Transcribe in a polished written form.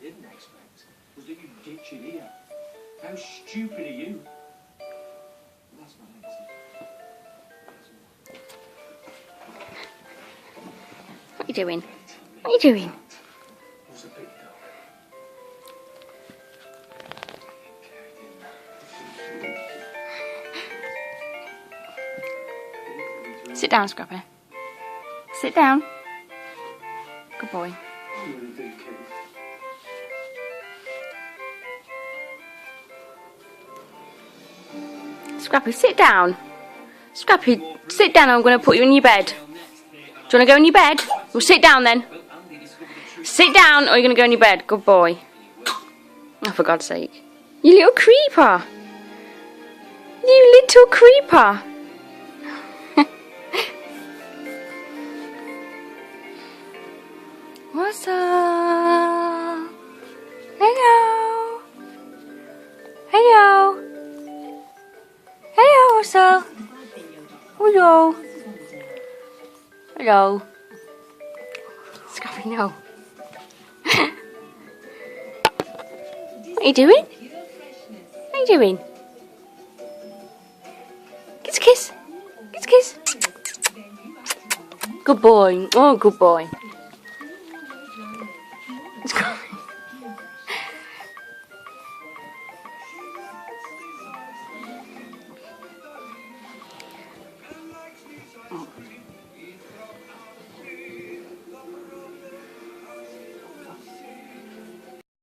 didn't expect was that you'd ditch it here. How stupid are you? That's my legacy. What are you doing? What are you doing? Was a big dog. Sit down, Scrappy. Sit down. Good boy. You really do, kid. Scrappy, sit down. Scrappy, sit down. I'm going to put you in your bed. Do you want to go in your bed? Well, sit down then. Sit down or you're going to go in your bed. Good boy. Oh, for God's sake. You little creeper. You little creeper. What's up? Hello. Hello. Hello, what's up? Hello. Hello. Scrappy, no. What are you doing? What are you doing? Kiss a kiss. Kiss a kiss. Good boy. Oh, good boy.